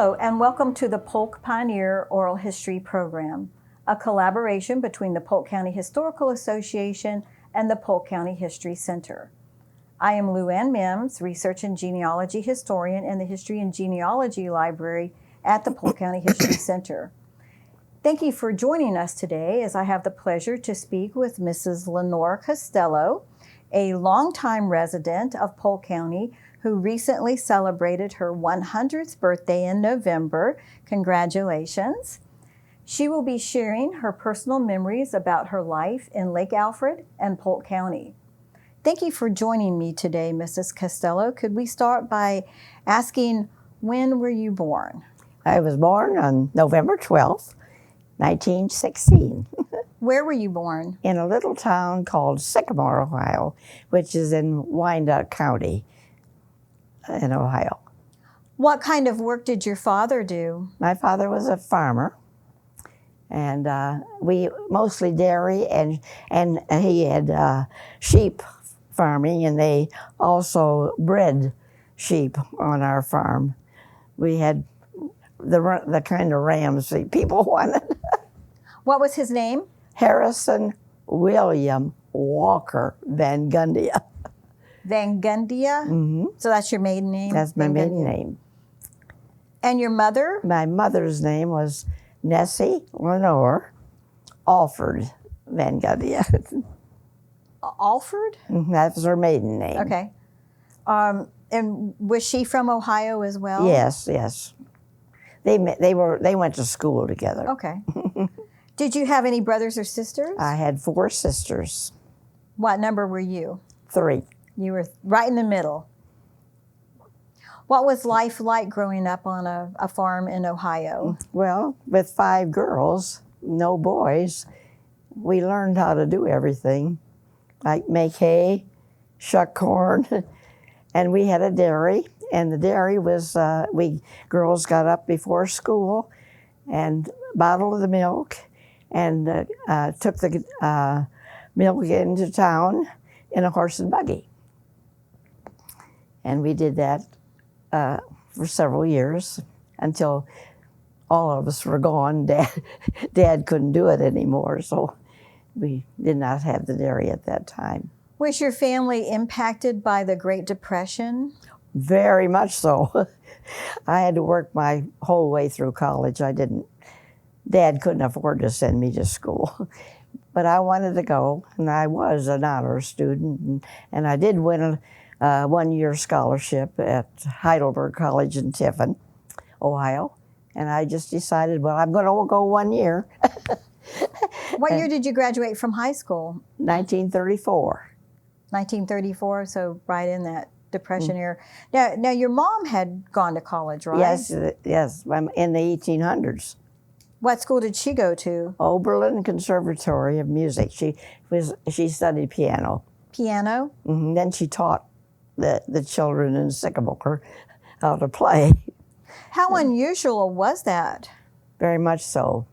Hello, and welcome to the Polk Pioneer Oral History Program, a collaboration between the Polk County Historical Association and the Polk County History Center. I am Lou Ann Mims, Research and Genealogy Historian in the History and Genealogy Library at the Polk County History Center. Thank you for joining us today as I have the pleasure to speak with Mrs. Lenore Costello, a longtime resident of Polk County who recently celebrated her 100th birthday in November. Congratulations. She will be sharing her personal memories about her life in Lake Alfred and Polk County. Thank you for joining me today, Mrs. Costello. Could we start by asking, when were you born? I was born on November 12th, 1916. Where were you born? In a little town called Sycamore, Ohio, which is in Wyandotte County in Ohio. What kind of work did your father do? My father was a farmer, and we mostly dairy, and he had sheep farming, and they also bred sheep on our farm. We had the kind of rams that people wanted. What was his name? Harrison William Walker Van Gundia. Van Gundia? Mm-hmm. So that's your maiden name? That's my maiden name. And your mother? My mother's name was Nessie Lenore Alford Van Gundia. Alford? That was her maiden name. Okay. And was she from Ohio as well? Yes, yes. They went to school together. Okay. Did you have any brothers or sisters? I had 4 sisters. What number were you? 3. You were right in the middle. What was life like growing up on a farm in Ohio? Well, with 5 girls, no boys, we learned how to do everything, like make hay, shuck corn, and we had a dairy. And the dairy was, we girls got up before school and bottled the milk and took the milk into town in a horse and buggy. And we did that for several years until all of us were gone. Dad couldn't do it anymore, so we did not have the dairy at that time. Was your family impacted by the Great Depression? Very much so. I had to work my whole way through college. Dad couldn't afford to send me to school. But I wanted to go, and I was an honor student, and I did win a one-year scholarship at Heidelberg College in Tiffin, Ohio. And I just decided, well, I'm going to go 1 year. What year did you graduate from high school? 1934. 1934, so right in that Depression era. Now, your mom had gone to college, right? Yes, in the 1800s. What school did she go to? Oberlin Conservatory of Music. She studied piano. Piano? Mm-hmm. Then she taught the children in Sycamore how to play. How unusual was that? Very much so.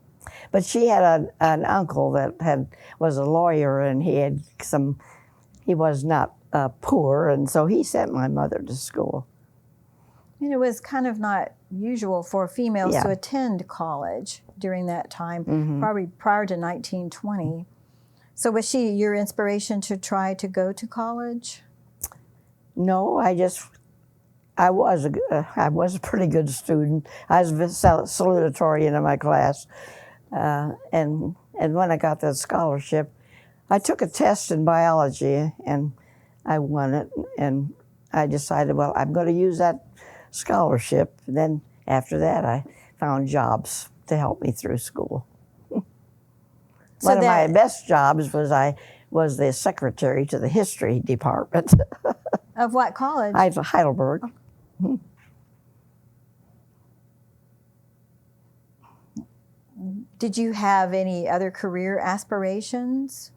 But she had an uncle that was a lawyer, and he was not poor, and so he sent my mother to school. And it was kind of not usual for females to attend college during that time, probably prior to 1920. So was she your inspiration to try to go to college? No, I was a pretty good student. I was salutatorian in my class, and when I got that scholarship, I took a test in biology, and I won it, and I decided, well, I'm going to use that scholarship. And then after that, I found jobs to help me through school. One of my best jobs was I was the secretary to the history department. Of what college? Heidelberg. Oh. Did you have any other career aspirations?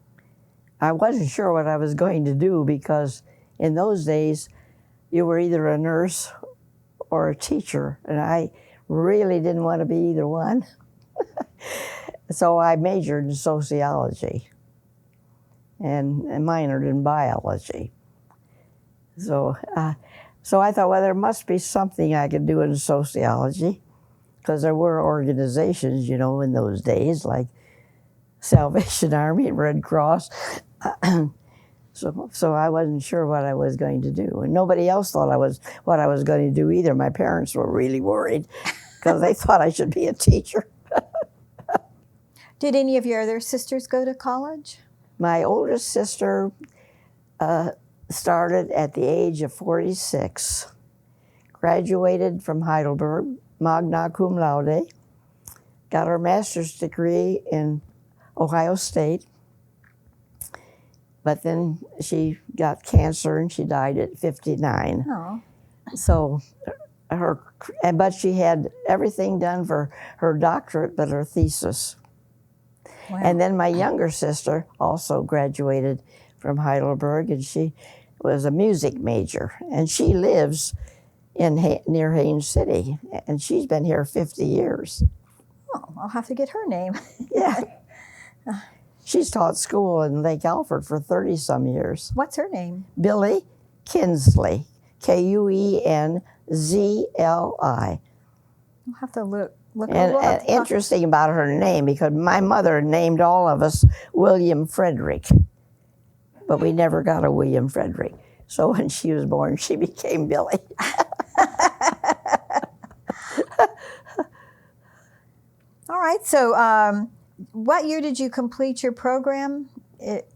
I wasn't sure what I was going to do because in those days, you were either a nurse or a teacher, and I really didn't want to be either one. So I majored in sociology and minored in biology. So I thought, well, there must be something I could do in sociology. because there were organizations, you know, in those days, like Salvation Army and Red Cross. So I wasn't sure what I was going to do. And nobody else thought what I was going to do either. My parents were really worried because they thought I should be a teacher. Did any of your other sisters go to college? My oldest sister started at the age of 46, graduated from Heidelberg, magna cum laude, got her master's degree in Ohio State, but then she got cancer and she died at 59. Oh. So but she had everything done for her doctorate but her thesis. Wow. And then my younger sister also graduated from Heidelberg, and she was a music major, and she lives near Haines City, and she's been here 50 years. Oh, I'll have to get her name. Yeah. She's taught school in Lake Alfred for 30-some years. What's her name? Billy Kinsley, Kuenzli. I'll have to look. And interesting about her name, because my mother named all of us William Frederick, but we never got a William Frederick. So when she was born, she became Billy. All right. So what year did you complete your program at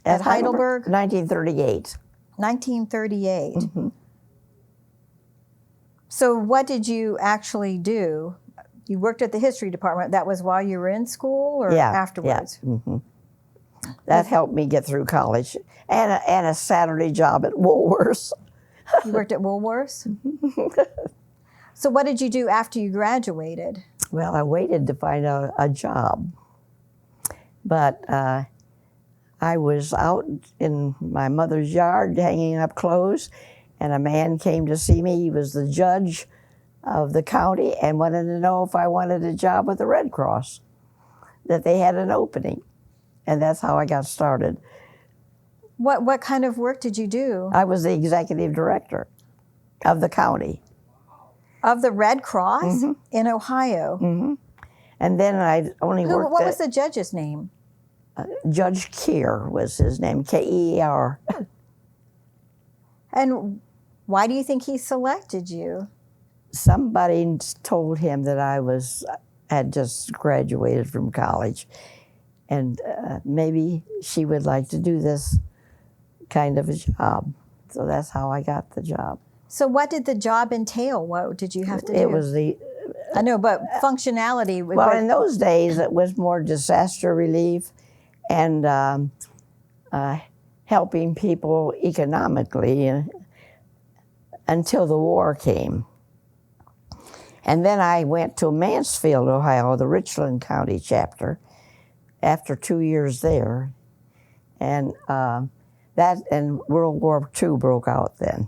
Heidelberg? 1938. 1938. Mm-hmm. So what did you actually do? You worked at the history department. That was while you were in school or afterwards? Yeah. Mm-hmm. That helped me get through college. And a Saturday job at Woolworths. You worked at Woolworths? So what did you do after you graduated? Well, I waited to find a job. But I was out in my mother's yard hanging up clothes, and a man came to see me. He was the judge of the county and wanted to know if I wanted a job with the Red Cross, that they had an opening. And that's how I got started. What kind of work did you do? I was the executive director of the county. Of the Red Cross in Ohio? Mm-hmm. And then I only worked What was the judge's name? Judge Keir was his name, K-E-R. And why do you think he selected you? Somebody told him that I had just graduated from college, and maybe she would like to do this kind of a job. So that's how I got the job. So what did the job entail? What did you have to do? It was I know, but functionality. Well, in those days, it was more disaster relief and helping people economically until the war came. And then I went to Mansfield, Ohio, the Richland County chapter, after 2 years there. And World War II broke out then.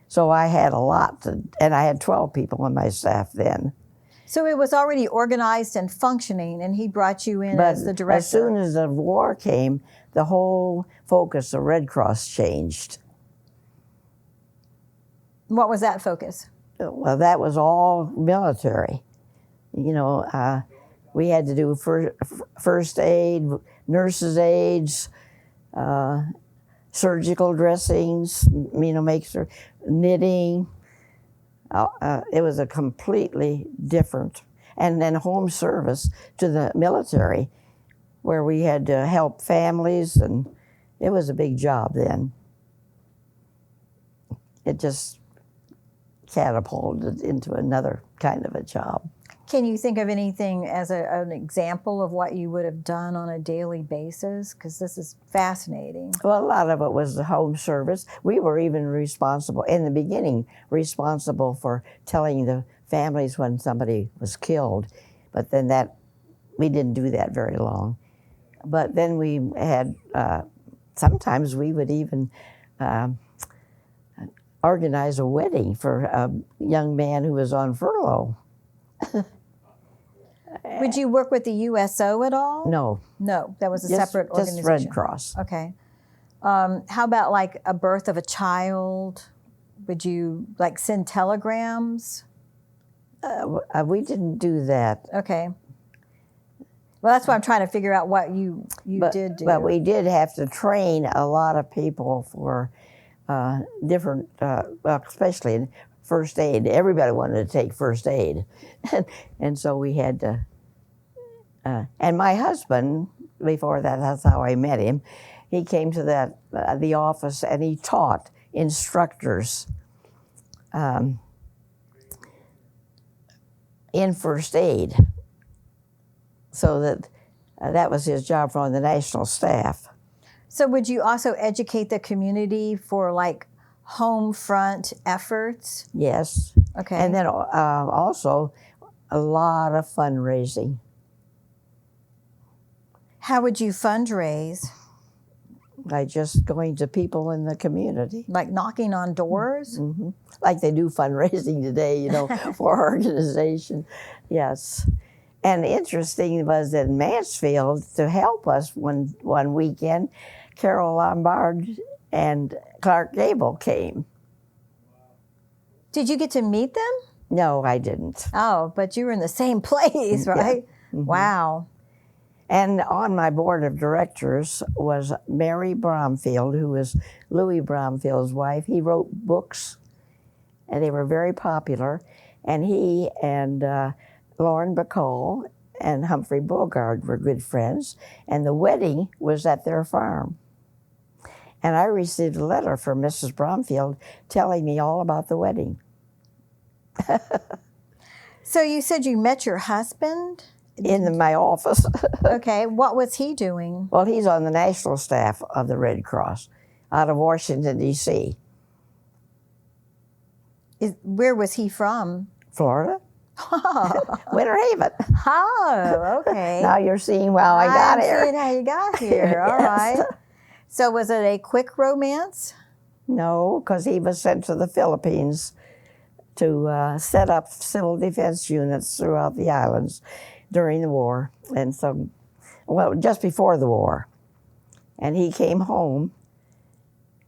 So I had a lot and I had 12 people on my staff then. So it was already organized and functioning, and he brought you in as the director. As soon as the war came, the whole focus of Red Cross changed. What was that focus? Well, that was all military. You know, we had to do first aid, nurses' aids, surgical dressings, knitting. It was a completely different, and then home service to the military, where we had to help families, and it was a big job then. It just catapulted into another kind of a job. Can you think of anything as an example of what you would have done on a daily basis? Because this is fascinating. Well, a lot of it was the home service. We were even responsible, in the beginning, responsible for telling the families when somebody was killed. But then we didn't do that very long. But then we had, sometimes we would even organize a wedding for a young man who was on furlough. Would you work with the USO at all? No. No, that was a separate organization. Just Red Cross. Okay. How about like a birth of a child? Would you like send telegrams? We didn't do that. Okay. Well, that's why I'm trying to figure out what you did do. But we did have to train a lot of people for different, well, especially in first aid. Everybody wanted to take first aid. And so we had to, and my husband, before that, that's how I met him, he came to the office and he taught instructors in first aid. So that was his job on the national staff. So would you also educate the community for like home front efforts? Yes. Okay. And then also a lot of fundraising. How would you fundraise? By just going to people in the community. Like knocking on doors? Mm-hmm. Like they do fundraising today, you know, for our organization. Yes. And interesting was that in Mansfield, to help us one weekend, Carol Lombard and Clark Gable came. Did you get to meet them? No, I didn't. Oh, but you were in the same place, right? Yeah. Mm-hmm. Wow. And on my board of directors was Mary Bromfield, who was Louis Bromfield's wife. He wrote books, and they were very popular. And he and Lauren Bacall and Humphrey Bogart were good friends. And the wedding was at their farm. And I received a letter from Mrs. Bromfield telling me all about the wedding. So you said you met your husband? In my office. Okay, what was he doing? Well, he's on the national staff of the Red Cross out of Washington, D.C. Where was he from? Florida. Winter Haven. Oh, okay. Now you're seeing how I got here. I'm seeing how you got here. All Yes. right. So was it a quick romance? No, because he was sent to the Philippines to set up civil defense units throughout the islands during the war. And so, well, just before the war. And he came home.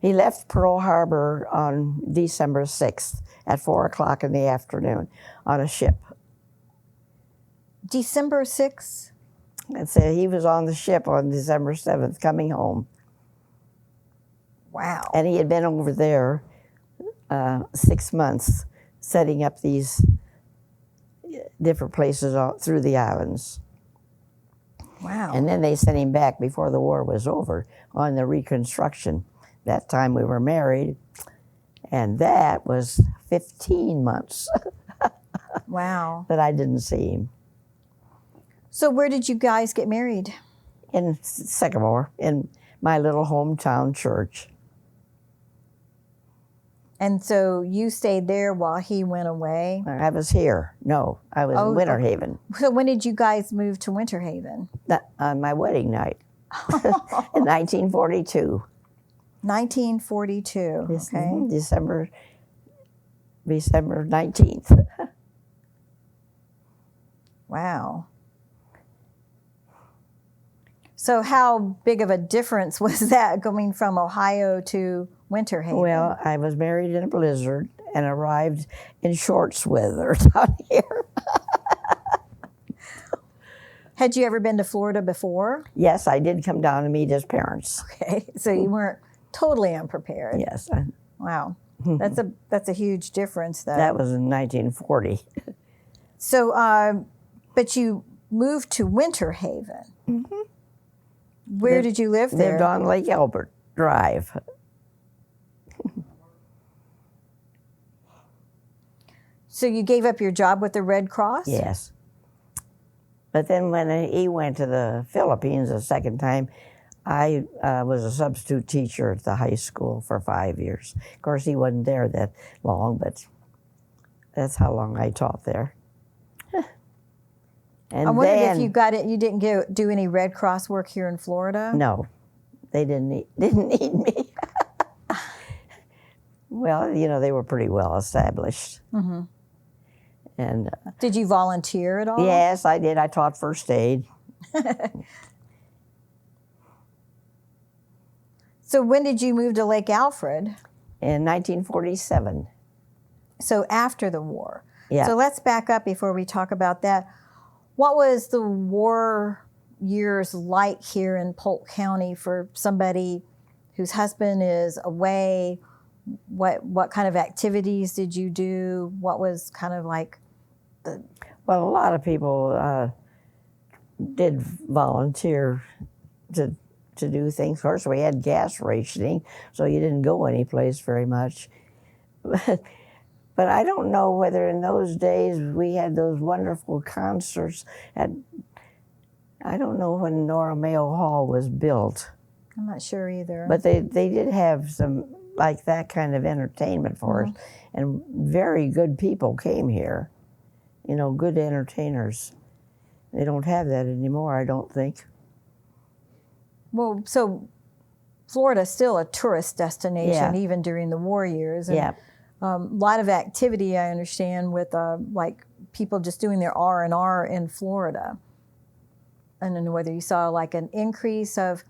He left Pearl Harbor on December 6th at 4 o'clock in the afternoon on a ship. December 6th? And so he was on the ship on December 7th coming home. Wow. And he had been over there 6 months setting up these different places through the islands. Wow. And then they sent him back before the war was over on the reconstruction. That time we were married, and that was 15 months Wow. that I didn't see him. So where did you guys get married? In Sycamore, in my little hometown church. And so you stayed there while he went away? I was here. No, I was in Winter Haven. So when did you guys move to Winter Haven? On my wedding night in 1942. 1942, okay. December 19th. Wow. So how big of a difference was that going from Ohio to Winter Haven? Well, I was married in a blizzard and arrived in shorts weather down here. Had you ever been to Florida before? Yes, I did come down to meet his parents. Okay, so you weren't totally unprepared. Yes. Wow. That's a huge difference, though. That was in 1940. So, but you moved to Winter Haven. Mm-hmm. Where did you live there? Lived on Lake Albert Drive. So you gave up your job with the Red Cross? Yes. But then when he went to the Philippines a second time, I was a substitute teacher at the high school for 5 years. Of course, he wasn't there that long, but that's how long I taught there. And I wondered if you got it. You didn't do any Red Cross work here in Florida? No, they didn't need me. Well, you know, they were pretty well established. Mm-hmm. And did you volunteer at all? Yes, I did. I taught first aid. So when did you move to Lake Alfred? In 1947. So after the war. Yeah. So let's back up before we talk about that. What was the war years like here in Polk County for somebody whose husband is away? What kind of activities did you do? What was kind of like the... Well, a lot of people did volunteer to do things. Of course, we had gas rationing, so you didn't go anyplace very much. But I don't know whether in those days we had those wonderful concerts at, I don't know when Nora Mayo Hall was built. I'm not sure either. But they did have some, like that kind of entertainment for us. And very good people came here. You know, good entertainers. They don't have that anymore, I don't think. Well, so Florida's still a tourist destination, even during the war years. And, a lot of activity, I understand, with like people just doing their R&R in Florida. I don't know whether you saw like an increase of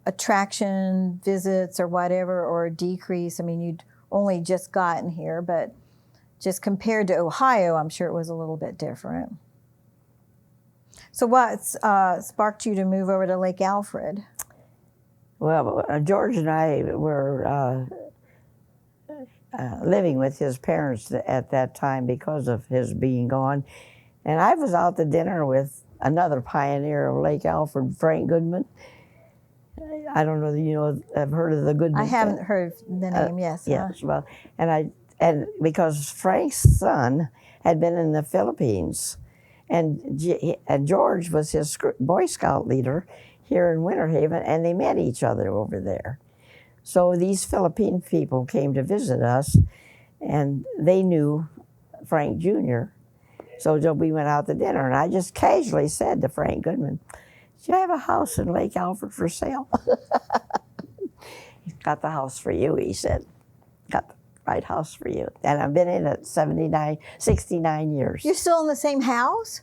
attraction visits or whatever, or a decrease. I mean, you'd only just gotten here, but just compared to Ohio, I'm sure it was a little bit different. So what sparked you to move over to Lake Alfred? Well, George and I were living with his parents at that time because of his being gone. And I was out to dinner with another pioneer of Lake Alfred, Frank Goodman. I don't know that I've heard of the Goodman. I haven't heard the name, yes. Yes, well, and because Frank's son had been in the Philippines, and George was his Boy Scout leader here in Winter Haven, and they met each other over there. So these Philippine people came to visit us, and they knew Frank Jr. So we went out to dinner, and I just casually said to Frank Goodman, "Do you have a house in Lake Alfred for sale?" "Got the house for you," he said. "Got the right house for you." And I've been in it 69 years. You're still in the same house?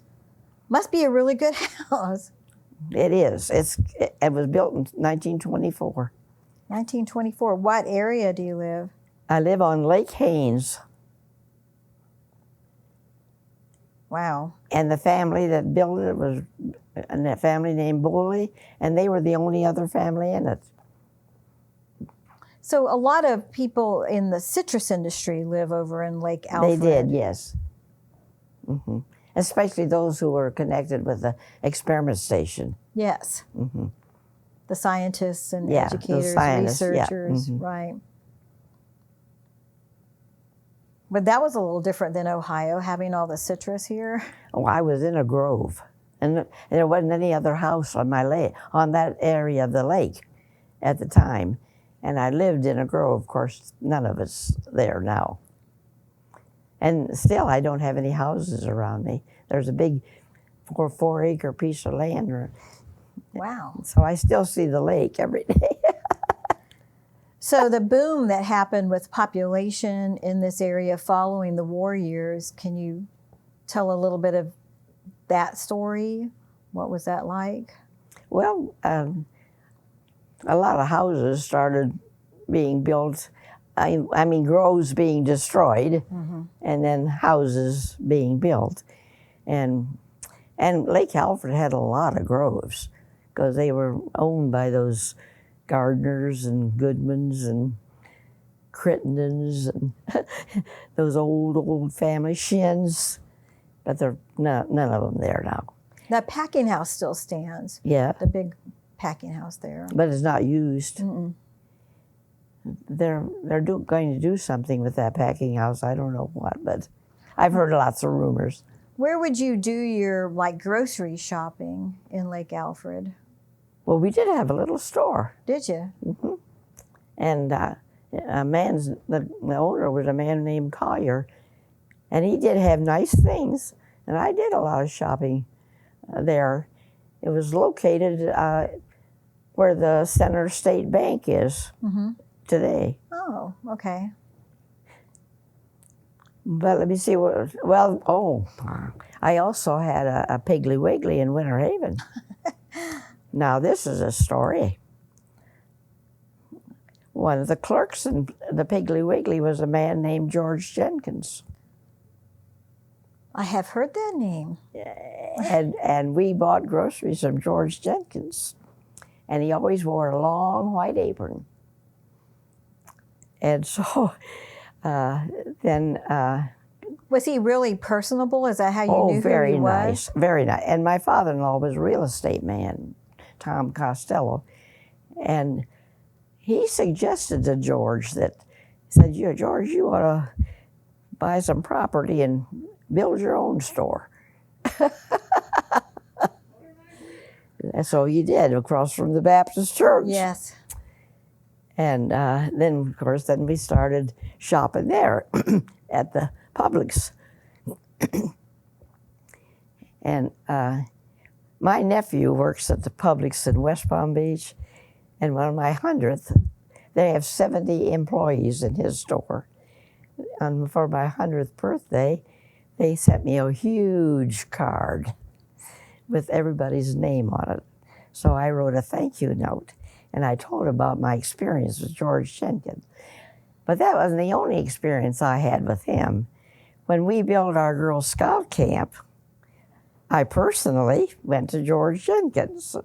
Must be a really good house. It is. It was built in 1924. 1924. What area do you live? I live on Lake Haynes. Wow. And the family that built it was a family named Bully, and they were the only other family in it. So a lot of people in the citrus industry live over in Lake Alfred. They did, yes. Mm-hmm. Especially those who were connected with the experiment station. Yes. Mm-hmm. The scientists and Yeah, educators, those scientists, researchers, yeah. Mm-hmm. right. But that was a little different than Ohio, having all the citrus here. Oh, I was in a grove, and there wasn't any other house on my lake, on that area of the lake at the time. And I lived in a grove. Of course, none of it's there now. And still, I don't have any houses around me. There's a big 4-acre piece of land. Wow. So I still see the lake every day. So the boom that happened with population in this area following the war years, can you tell a little bit of that story? What was that like? Well, a lot of houses started being built. I mean, groves being destroyed, and then houses being built. And Lake Alfred had a lot of groves because they were owned by those Gardners and Goodmans and Crittenden's and those old family Shins, but there none of them there now. That packing house still stands. Yeah, The big packing house there. but it's not used. Mm-mm. They're going to do something with that packing house. I don't know what, but I've heard lots of rumors. Where would you do your grocery shopping in Lake Alfred? Well, we did have a little store. Did you? Mm-hmm. And the owner was a man named Collier, and he did have nice things, and I did a lot of shopping there. It was located where the Center State Bank is today. Oh, okay. But let me see I also had a Piggly Wiggly in Winter Haven. Now, this is a story. One of the clerks in the Piggly Wiggly was a man named George Jenkins. I have heard that name. And we bought groceries from George Jenkins. And he always wore a long white apron. And so then... Was he really personable? Is that how you knew very who he nice, was? very nice. And my father-in-law was a real estate man, Tom Costello. And he suggested to George that, he said, George, you ought to buy some property and build your own store. And so he did, across from the Baptist church. Yes. And then, of course, then we started shopping there at the Publix. And my nephew works at the Publix in West Palm Beach, and on my 100th, they have 70 employees in his store. And for my 100th birthday, they sent me a huge card with everybody's name on it. So I wrote a thank you note, and I told about my experience with George Jenkins. But that wasn't the only experience I had with him. When we built our Girl Scout camp, I personally went to George Jenkins,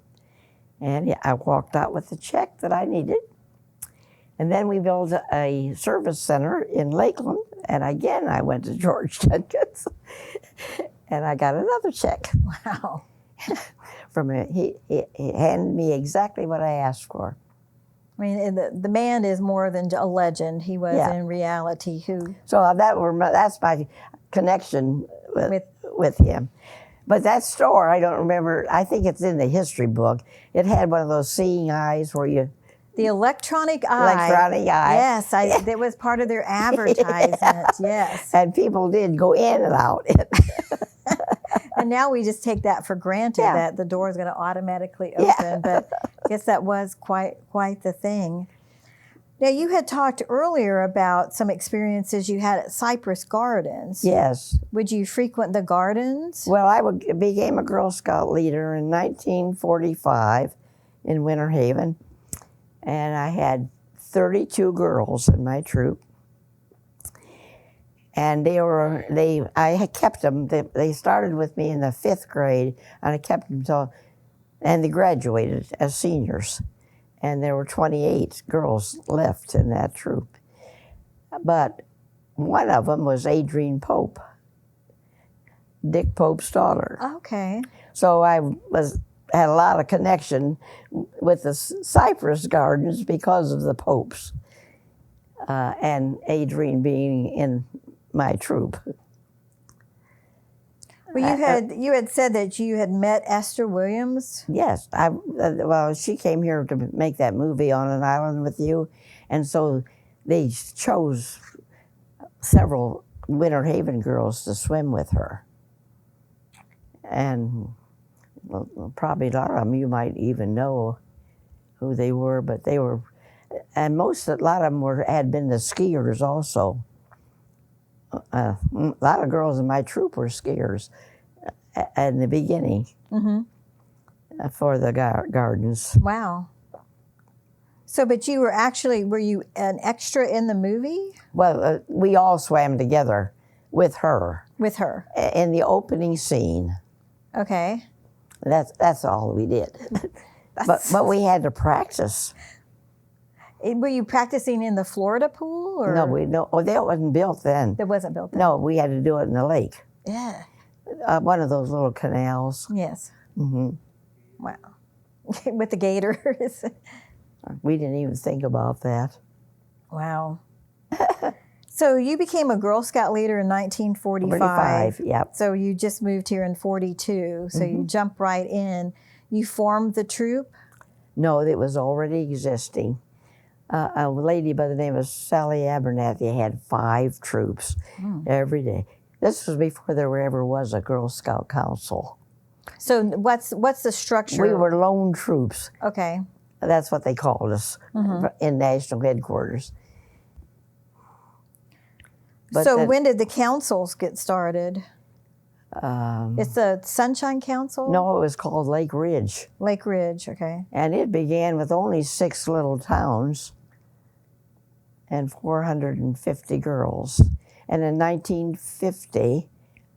and I walked out with the check that I needed. And then we built a service center in Lakeland, and again I went to George Jenkins, and I got another check. Wow. From him. He handed me exactly what I asked for. I mean, the man is more than a legend. He was Yeah. in reality who... So that's my connection with him. But that store, I don't remember, I think it's in the history book. It had one of those seeing eyes where you... The electronic eye. Electronic eye. Yes, that was part of their advertisement, yes. And people did go in and out. And now we just take that for granted, Yeah. that the door is going to automatically open. Yeah. But I guess that was quite the thing. Now, you had talked earlier about some experiences you had at Cypress Gardens. Yes. Would you frequent the gardens? Well, I became a Girl Scout leader in 1945 in Winter Haven, and I had 32 girls in my troop. And I had kept them. They started with me in the 5th grade, and I kept them and they graduated as seniors. And there were 28 girls left in that troop. But one of them was Adrienne Pope, Dick Pope's daughter. Okay. So I had a lot of connection with the Cypress Gardens because of the Popes, and Adrienne being in my troop. Well, you had said that you had met Esther Williams. Yes, well, she came here to make that movie On an Island with You, and so they chose several Winter Haven girls to swim with her. And probably a lot of them you might even know who they were, but they were, and a lot of them had been the skiers also. A lot of girls in my troop were skiers in the beginning for the gardens. Wow. So, but you were you an extra in the movie? Well, we all swam together with her. With her. In the opening scene. Okay. That's all we did. But we had to practice. Were you practicing in the Florida pool? Or? No. Oh, that wasn't built then. It wasn't built then? No, we had to do it in the lake. Yeah. One of those little canals. Yes. Mm-hmm. Wow. With the gators. We didn't even think about that. Wow. So you became a Girl Scout leader in 1945. 45, yep. So you just moved here in 42. So you jumped right in. You formed the troop? No, it was already existing. A lady by the name of Sally Abernathy had 5 troops every day. This was before there ever was a Girl Scout Council. So what's the structure? We were lone troops. Okay. That's what they called us in national headquarters. But so when did the councils get started? It's the Sunshine Council? No, it was called Lake Ridge. Lake Ridge, okay. And it began with only 6 little towns and 450 girls. And in 1950,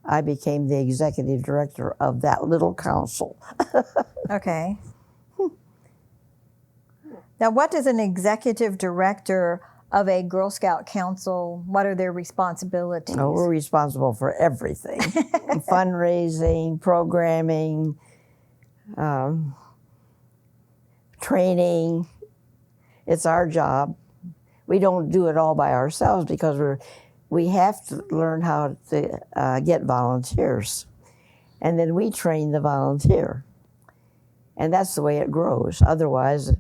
I became the executive director of that little council. Okay. Now, what does an executive director of a Girl Scout council, what are their responsibilities? Oh, we're responsible for everything. Fundraising, programming, training. It's our job. We don't do it all by ourselves because we have to learn how to get volunteers. And then we train the volunteer. And that's the way it grows. Otherwise,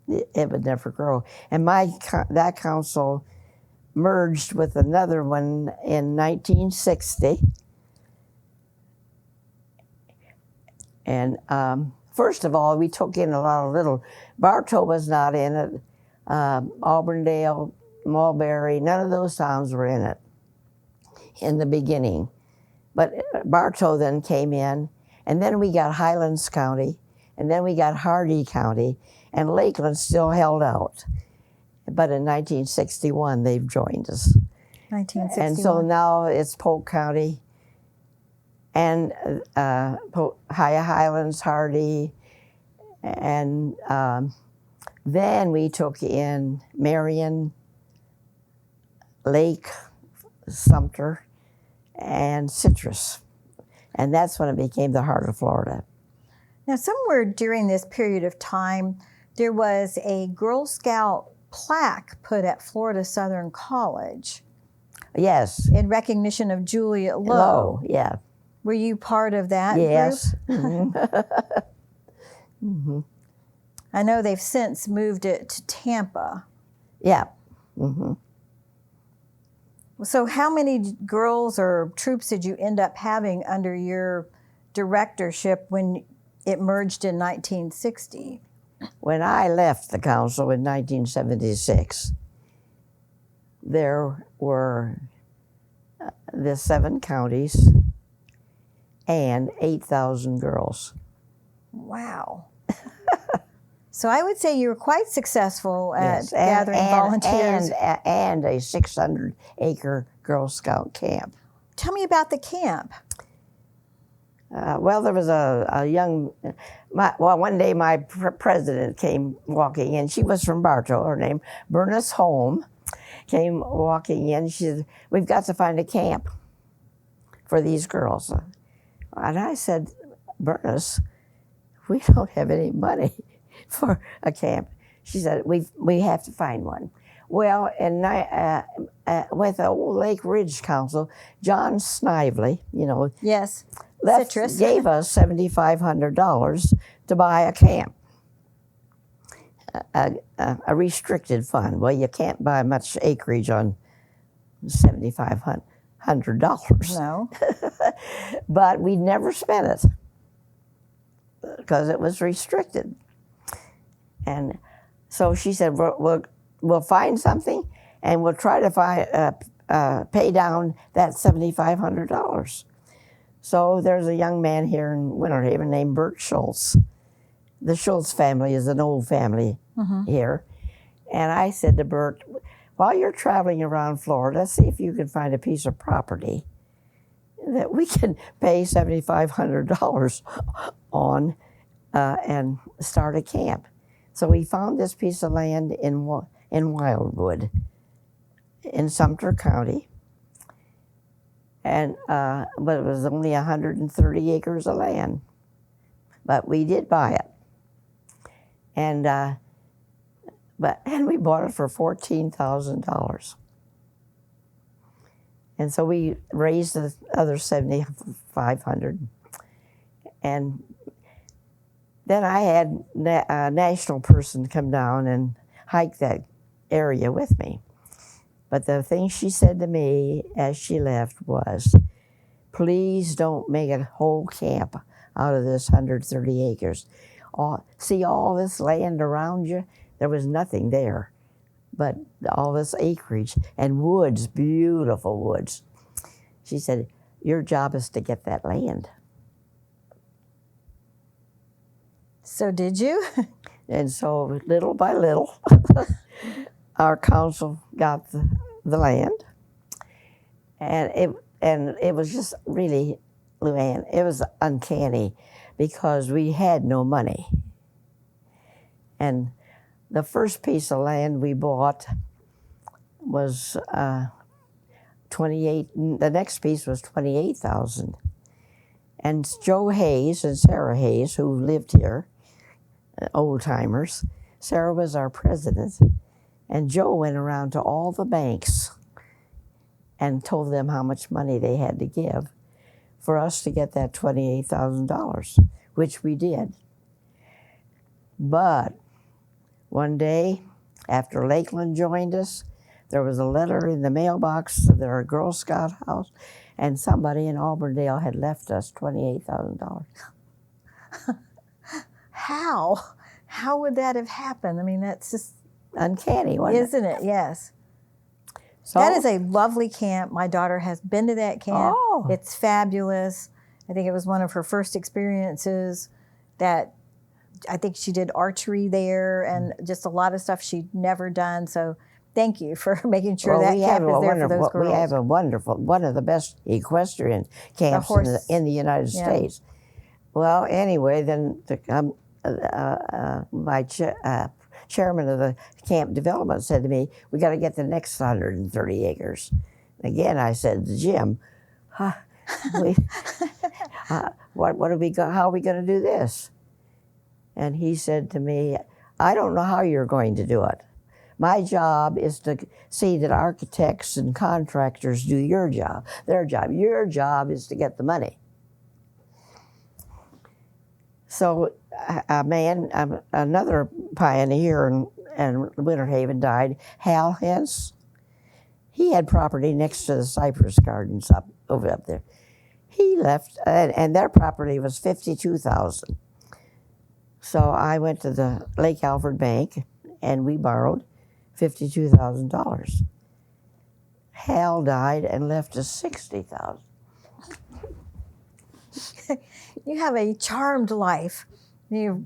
it would never grow. And that council merged with another one in 1960. And first of all, we took in a lot of little. Bartow was not in it. Auburndale, Mulberry, none of those towns were in it in the beginning. But Bartow then came in, and then we got Highlands County, and then we got Hardy County, and Lakeland still held out. But in 1961, they've joined us. 1961. And so now it's Polk County and Highlands, Hardy, and then we took in Marion, Lake, Sumter, and Citrus. And that's when it became the heart of Florida. Now, somewhere during this period of time, there was a Girl Scout plaque put at Florida Southern College. Yes. In recognition of Juliet Lowe. Lowe, yeah. Were you part of that yes. group? Mm-hmm. Mm-hmm. I know they've since moved it to Tampa. Yeah. Mm-hmm. So how many girls or troops did you end up having under your directorship when it merged in 1960? When I left the council in 1976, there were the 7 counties and 8,000 girls. Wow. So I would say you were quite successwell at Yes, gathering volunteers. And a 600-acre Girl Scout camp. Tell me about the camp. Well, there was a young, one day my president came walking in. She was from Bartow, her name, Bernice Holm, came walking in. She said, "We've got to find a camp for these girls." And I said, "Bernice, we don't have any money for a camp." She said, we have to find one. Well, and with the old Lake Ridge Council, John Snively, Yes. Citrus. gave us $7,500 to buy a camp, a restricted fund. Well, you can't buy much acreage on $7,500. No. But we never spent it because it was restricted. And so she said, we'll find something and we'll try to pay down that $7,500. So there's a young man here in Winter Haven named Bert Schultz. The Schultz family is an old family here. And I said to Bert, while you're traveling around Florida, see if you can find a piece of property that we can pay $7,500 on and start a camp. So we found this piece of land in Wildwood in Sumter County. And but it was only 130 acres of land. But we did buy it. And we bought it for $14,000. And so we raised the other $7,500. And then I had a national person come down and hike that area with me. But the thing she said to me as she left was, "Please don't make a whole camp out of this 130 acres. See all this land around you? There was nothing there, but all this acreage and woods, beautiful woods." She said, "Your job is to get that land." So did you? And so little by little, our council got the land. And and it was just really, Luann, it was uncanny because we had no money. And the first piece of land we bought was 28, the next piece was 28,000. And Joe Hayes and Sarah Hayes, who lived here, old timers, Sarah was our president, and Joe went around to all the banks and told them how much money they had to give for us to get that $28,000, which we did. But one day, after Lakeland joined us, there was a letter in the mailbox of their Girl Scout house, and somebody in Auburndale had left us $28,000. How? How would that have happened? I mean, that's just uncanny, wasn't it? Isn't it? Yes. So, that is a lovely camp. My daughter has been to that camp. Oh. It's fabulous. I think it was one of her first experiences that I think she did archery there and just a lot of stuff she'd never done. So thank you for making sure that camp is there for those girls. We have a wonderful, one of the best equestrian camps in the United States. Well, anyway, then my chairman of the camp development said to me, "We got to get the next 130 acres." Again, I said to Jim, what do we go? How are we going to do this? And he said to me, "I don't know how you're going to do it. My job is to see that architects and contractors do your job, their job. Your job is to get the money." So another pioneer in Winter Haven died, Hal Hens. He had property next to the Cypress Gardens over up there. He left, and their property was $52,000. So I went to the Lake Alfred Bank, and we borrowed $52,000. Hal died and left us $60,000. You have a charmed life. That's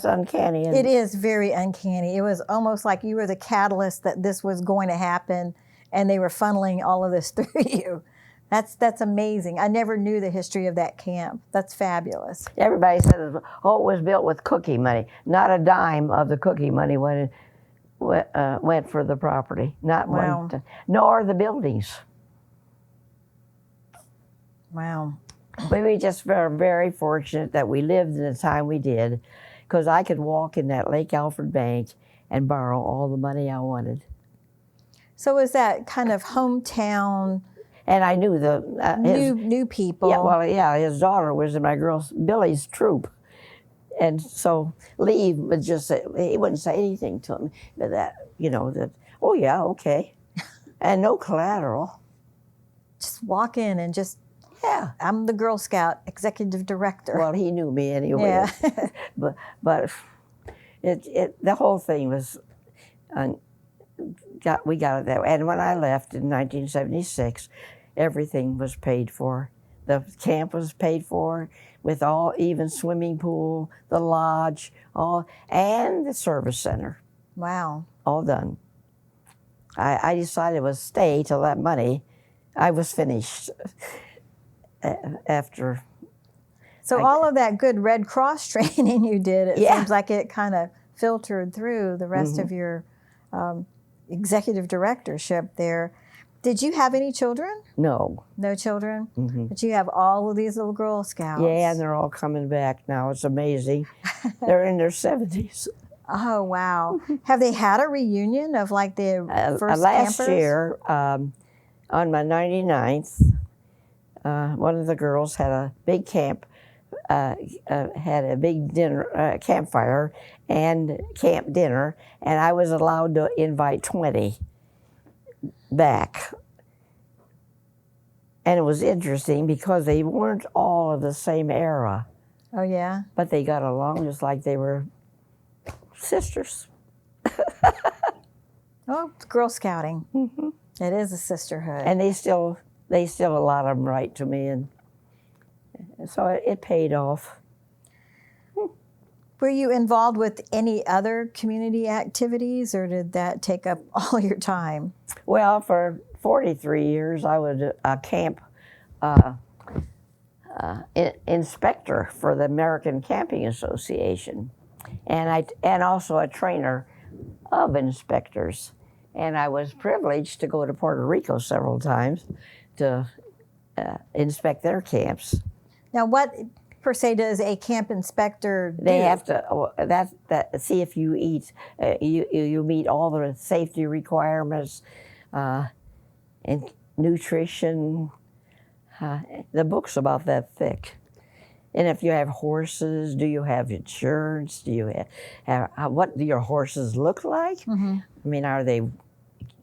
uncanny. It is very uncanny. It was almost like you were the catalyst that this was going to happen, and they were funneling all of this through you. That's amazing. I never knew the history of that camp. That's fabulous. Everybody said, it was built with cookie money. Not a dime of the cookie money went for the property. Not one, nor the buildings. Wow. We were just very fortunate that we lived in the time we did, because I could walk in that Lake Alfred Bank and borrow all the money I wanted. So was that kind of hometown? And I knew new people. Yeah, his daughter was in my Billy's troop. And so Lee would just say, he wouldn't say anything to him, but oh yeah, okay. And no collateral. Just walk in and just, yeah. I'm the Girl Scout executive director. Well, he knew me anyway. Yeah. but the whole thing was, we got it that way. And when I left in 1976, everything was paid for. The camp was paid for with even swimming pool, the lodge, and the service center. Wow. All done. I decided to stay till that money, I was finished after. So all of that good Red Cross training you did, it seems like it kind of filtered through the rest of your executive directorship there. Did you have any children? No. No children? Mm-hmm. But you have all of these little Girl Scouts. Yeah, and they're all coming back now. It's amazing. They're in their 70s. Oh, wow. Have they had a reunion of like the first last campers? year, on my 99th, one of the girls had a big camp, had a big dinner, campfire and camp dinner, and I was allowed to invite 20 back. And it was interesting because they weren't all of the same era. Oh, yeah? But they got along just like they were sisters. Oh, it's Girl Scouting. Mm-hmm. It is a sisterhood. And they still a lot of them write to me, and so it paid off. Were you involved with any other community activities, or did that take up all your time? Well, for 43 years, I was a camp inspector for the American Camping Association, and also a trainer of inspectors. And I was privileged to go to Puerto Rico several times to inspect their camps. Now, what per se does a camp inspector do? They have to see if you eat, you meet all the safety requirements, and nutrition. The book's about that thick. And if you have horses, do you have insurance? Do you have what do your horses look like? Mm-hmm. I mean, are they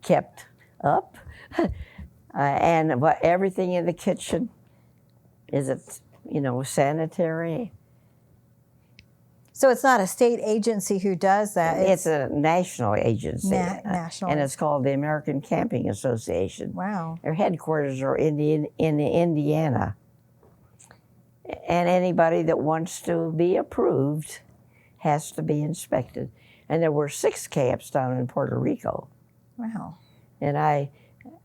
kept up? And everything in the kitchen, is it, sanitary? So it's not a state agency who does that. It's a national agency. National. And it's called the American Camping Association. Wow. Their headquarters are in Indiana. And anybody that wants to be approved has to be inspected. And there were 6 camps down in Puerto Rico. Wow. And I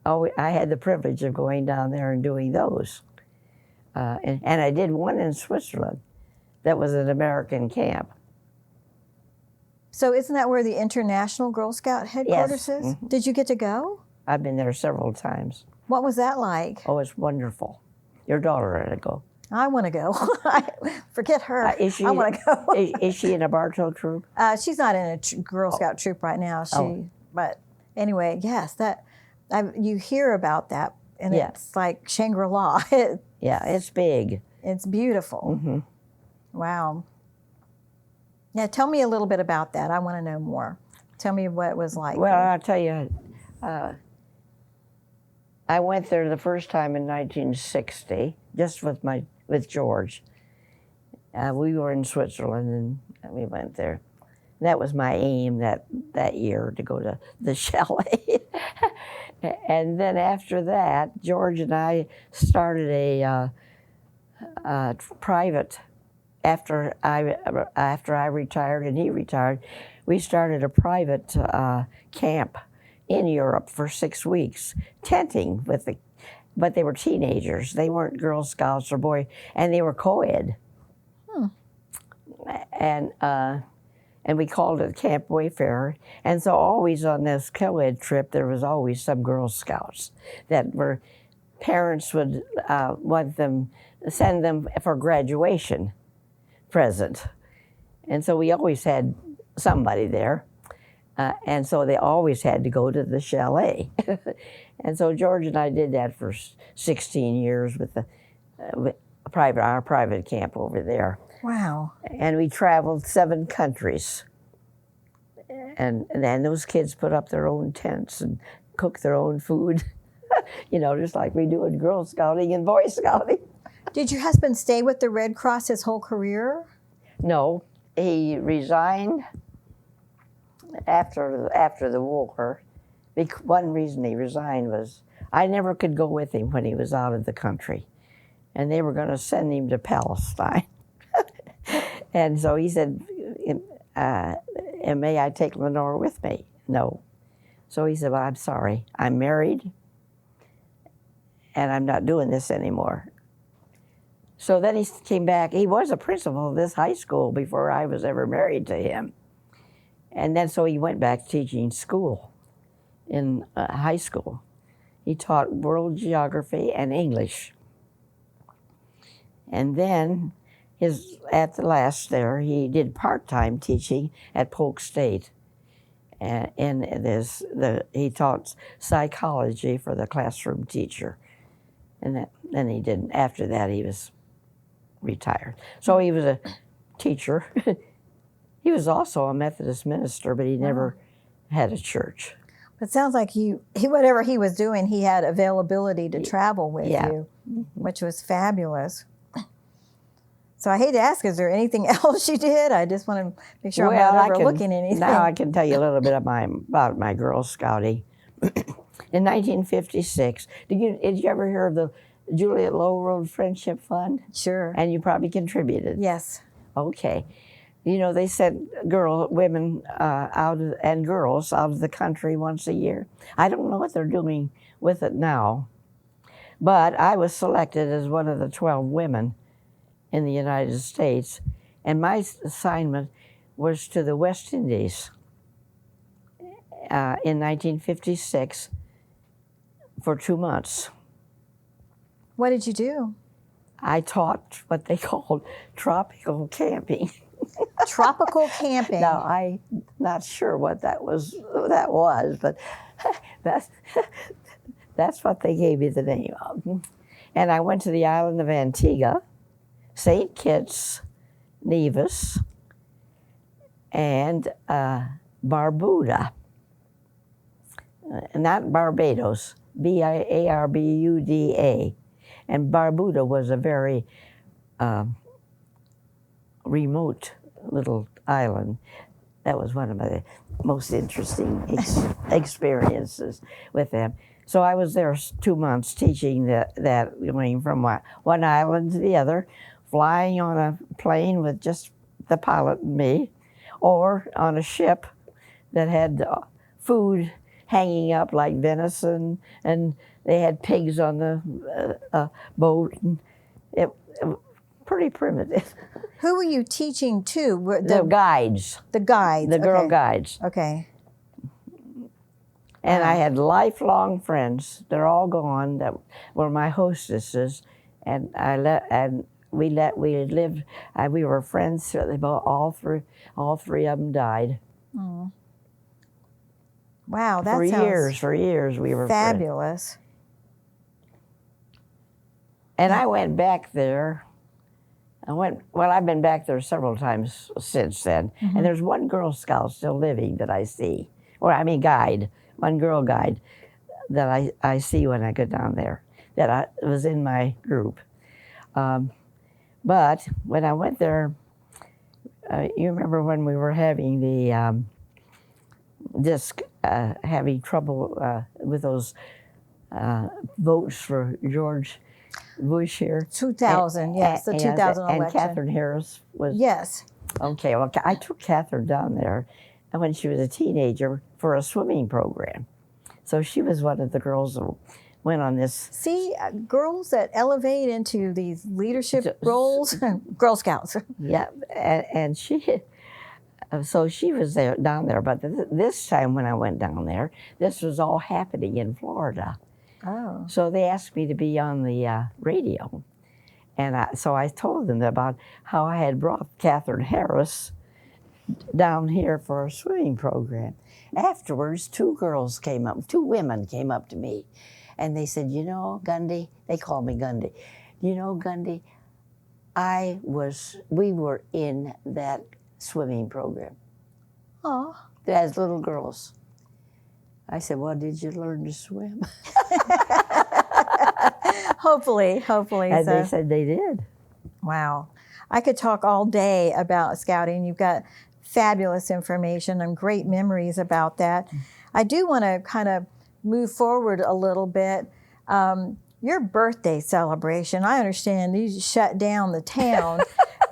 had the privilege of going down there and doing those. And I did one in Switzerland that was an American camp. So isn't that where the International Girl Scout headquarters Yes. is? Mm-hmm. Did you get to go? I've been there several times. What was that like? Oh, it's wonderful. Your daughter had to go. I want to go. Forget her. Is she, I want to go. is she in a Bartow troop? She's not in a Girl Scout troop right now. But anyway, yes, you hear about that, and it's like Shangri-La. Yeah, it's big. It's beautiful. Mm-hmm. Wow. Yeah, tell me a little bit about that. I want to know more. Tell me what it was like. Well, I'll tell you, I went there the first time in 1960, just with George. We were in Switzerland, and we went there. That was my aim that year, to go to the chalet. And then after that, George and I started a private. After I retired and he retired, we started a private camp in Europe for 6 weeks, tenting but they were teenagers. They weren't Girl Scouts or and they were co-ed. And we called it Camp Wayfarer. And so always on this co-ed trip, there was always some Girl Scouts that parents would send them for graduation present. And so we always had somebody there. And so they always had to go to the chalet. And so George and I did that for 16 years with our private camp over there. Wow. And we traveled 7 countries. And then those kids put up their own tents and cooked their own food, just like we do in Girl Scouting and Boy Scouting. Did your husband stay with the Red Cross his whole career? No, he resigned after the war. One reason he resigned was I never could go with him when he was out of the country. And they were going to send him to Palestine. And so he said, may I take Lenore with me? No. So he said, well, I'm sorry. I'm married, and I'm not doing this anymore. So then he came back. He was a principal of this high school before I was ever married to him. And then so he went back teaching school in high school. He taught world geography and English. And then at the last there, he did part-time teaching at Polk State. And he taught psychology for the classroom teacher. And then he didn't. After that, he was retired. So he was a teacher. He was also a Methodist minister, but he never had a church. It sounds like whatever he was doing, he had availability to travel with you, which was fabulous. So I hate to ask, is there anything else you did? I just want to make sure I'm not overlooking anything. Now I can tell you a little bit about my Girl Scouting. In 1956, did you ever hear of the Juliet Low Road Friendship Fund? Sure. And you probably contributed. Yes. Okay. They sent women and girls out of the country once a year. I don't know what they're doing with it now, but I was selected as one of the 12 women in the United States, and my assignment was to the West Indies in 1956 for 2 months. What did you do? I taught what they called tropical camping. Tropical camping. Now, I'm not sure what that was, but that's what they gave me the name of. And I went to the island of Antigua, St. Kitts, Nevis, and Barbuda. Not Barbados, Barbuda. And Barbuda was a very remote little island. That was one of my most interesting experiences with them. So I was there 2 months teaching that going from one island to the other, flying on a plane with just the pilot and me, or on a ship that had food hanging up like venison, and they had pigs on the boat. And it pretty primitive. Who were you teaching to? The guides. The guides. The girl guides. Okay. And I had lifelong friends. They're all gone. That were my hostesses, and we lived. We were friends. They both, all three of them died. Oh. Wow, that for years we were fabulous. Friends. And I went back there. I've been back there several times since then. Mm-hmm. And there's one Girl Scout still living that I see, guide. One girl guide that I see when I go down there, that was in my group. But when I went there, you remember when we were having the having trouble with those votes for George Bush here? 2000, yes, the 2000 election. And Catherine Harris was... Yes. Okay, well, I took Catherine down there when she was a teenager for a swimming program. So she was one of the girls who went on this. See, girls that elevate into these leadership roles, Girl Scouts. Yeah, and she, so she was down there. But this time when I went down there, this was all happening in Florida. Oh. So they asked me to be on the radio. And so I told them about how I had brought Catherine Harris down here for a swimming program. Afterwards, two women came up to me, and they said, Gundy, they called me Gundy. Gundy, we were in that swimming program. Oh. As little girls. I said, well, did you learn to swim? Hopefully. And they said they did. Wow. I could talk all day about scouting. You've got fabulous information and great memories about that. I do want to kind of move forward a little bit. Your birthday celebration, I understand you shut down the town.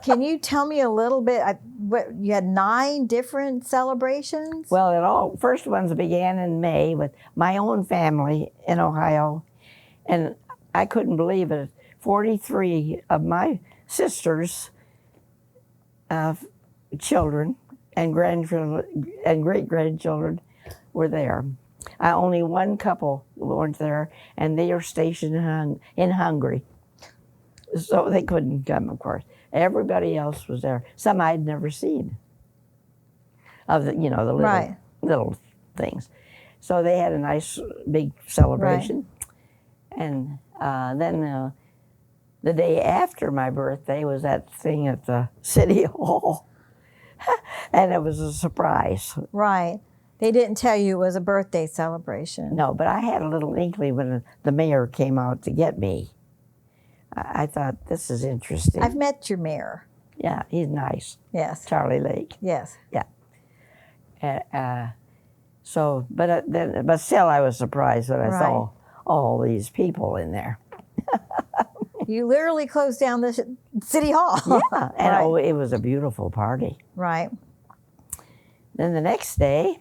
Can you tell me a little bit? You had 9 different celebrations? Well, first ones began in May with my own family in Ohio. And I couldn't believe it. 43 of my sisters' children and grandchildren and great-grandchildren were there. Only one couple weren't there, and they are stationed in Hungary. So they couldn't come, of course. Everybody else was there. Some I'd never seen of the little things. So they had a nice big celebration. Right. And then the day after my birthday was that thing at the City Hall. And it was a surprise. Right. They didn't tell you it was a birthday celebration. No, but I had a little inkling when the mayor came out to get me. I thought, this is interesting. I've met your mayor. Yeah, he's nice. Yes. Charlie Lake. Yes. Yeah. But still I was surprised when I saw all these people in there. You literally closed down the City Hall. Yeah, and Right. oh, it was a beautiful party. Right. Then the next day,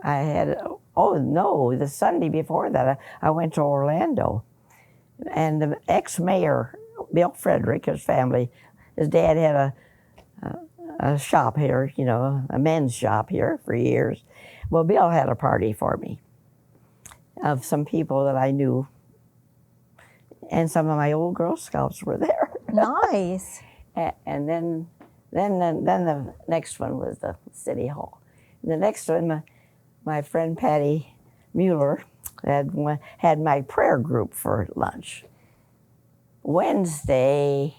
I had, oh no, the Sunday before that, I went to Orlando. And the ex-mayor, Bill Frederick, his family, his dad had a shop here, you know, a men's shop here for years. Well, Bill had a party for me of some people that I knew. And some of my old Girl Scouts were there. Nice. And then the next one was the City Hall. The next one, my friend Patty Mueller had my prayer group for lunch. Wednesday,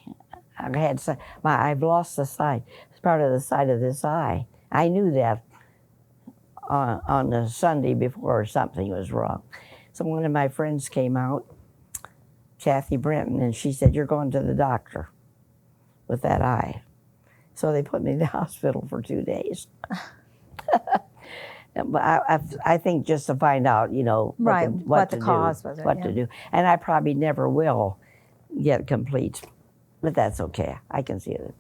I've lost the sight. It's part of the side of this eye. I knew that on the Sunday before something was wrong. So one of my friends came out, Kathy Brenton, and she said, "You're going to the doctor with that eye." So they put me in the hospital for 2 days. But I think just to find out, you know, what the cause was. What to do. And I probably never will get complete, but that's okay. I can see it.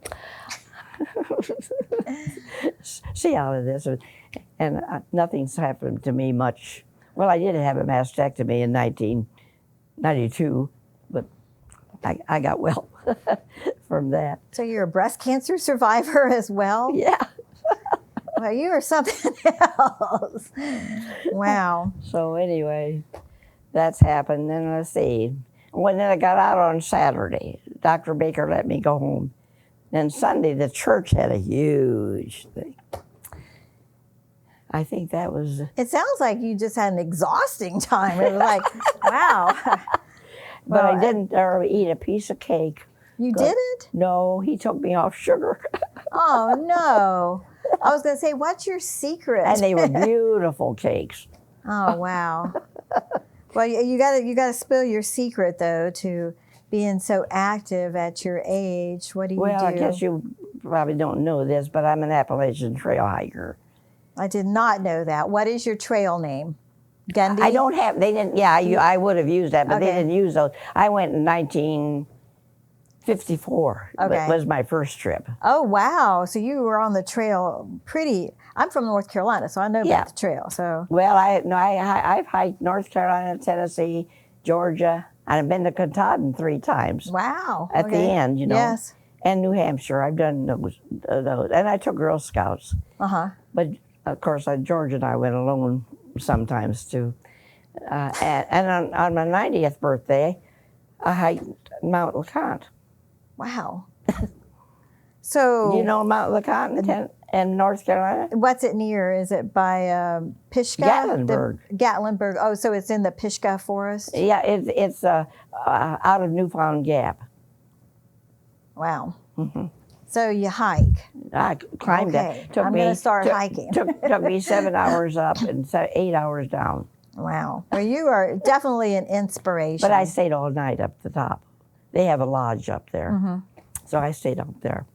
See out of this. And nothing's happened to me much. Well, I did have a mastectomy in 1992, but I got well from that. So you're a breast cancer survivor as well? Yeah. Well, you are something else. Wow. So anyway, that's happened. Then let's see. When I got out on Saturday, Dr. Baker let me go home. Then Sunday, the church had a huge thing. I think that was... It sounds like you just had an exhausting time. It was like, wow. But I didn't eat a piece of cake. You didn't? No, he took me off sugar. Oh, no. I was going to say, what's your secret? And they were beautiful cakes. Oh, wow. Well, you got to spill your secret, though, to being so active at your age. What do you do? Well, I guess you probably don't know this, but I'm an Appalachian trail hiker. I did not know that. What is your trail name? Gundy? I don't have, they didn't, yeah, I would have used that, but they didn't use those. I went in 1954, was my first trip. Oh, wow. So you were on the trail I'm from North Carolina, so I know about the trail. So. Well, I've hiked North Carolina, Tennessee, Georgia. I've been to Katahdin 3 times. Wow. At the end, you know. Yes. And New Hampshire. I've done those. And I took Girl Scouts. Uh-huh. But, of course, George and I went alone sometimes, too. And on my 90th birthday, I hiked Mount LeConte. Wow. So... You know Mount LeConte in North Carolina? What's it near? Is it by Pishka? Gatlinburg. Gatlinburg. Oh, so it's in the Pishka Forest? Yeah, it's out of Newfound Gap. Wow. Mm-hmm. So you hike. I climbed it. I'm going to start hiking. Took me 7 hours up and 8 hours down. Wow. Well, you are definitely an inspiration. But I stayed all night up the top. They have a lodge up there. Mm-hmm. So I stayed up there.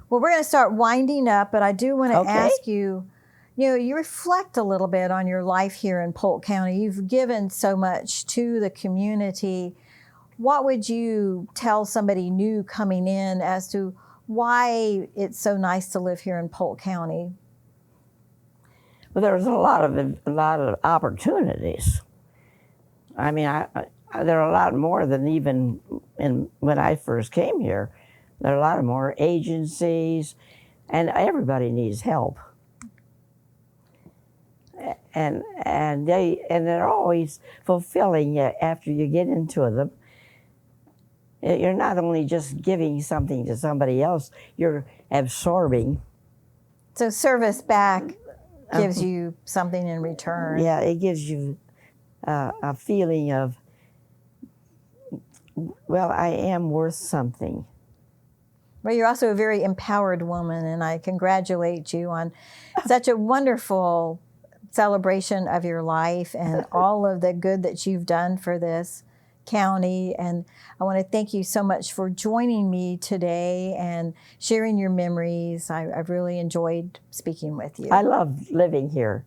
Well, we're going to start winding up, but I do want to ask you, you reflect a little bit on your life here in Polk County. You've given so much to the community. What would you tell somebody new coming in as to why it's so nice to live here in Polk County? Well, there's a lot of opportunities. I mean, there are a lot more than even when I first came here. There are a lot of more agencies, and everybody needs help. And they're always fulfilling after you get into them. You're not only just giving something to somebody else, you're absorbing. So service back gives you something in return. Yeah, it gives you a feeling of, well, I am worth something. Well, you're also a very empowered woman, and I congratulate you on such a wonderful celebration of your life and all of the good that you've done for this county. And I want to thank you so much for joining me today and sharing your memories. I've really enjoyed speaking with you. I love living here.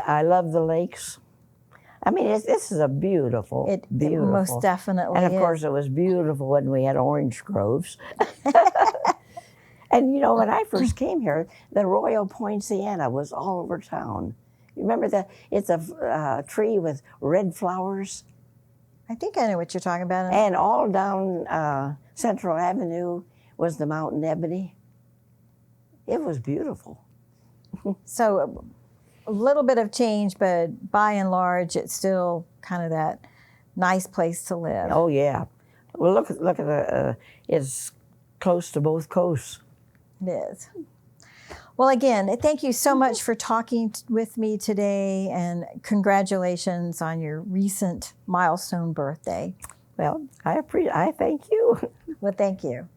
I love the lakes. I mean, this is a beautiful, It beautiful. most definitely And of is. course, it was beautiful when we had orange groves. And you know, when I first came here, the Royal Poinciana was all over town. You remember that? It's a tree with red flowers. I think I know what you're talking about. And all down Central Avenue was the mountain ebony. It was beautiful. So a little bit of change, but by and large, it's still kind of that nice place to live. Oh yeah. Well, look at the. It's close to both coasts. It is. Well, again, thank you so much for talking with me today, and congratulations on your recent milestone birthday. Well, I thank you. Well, thank you.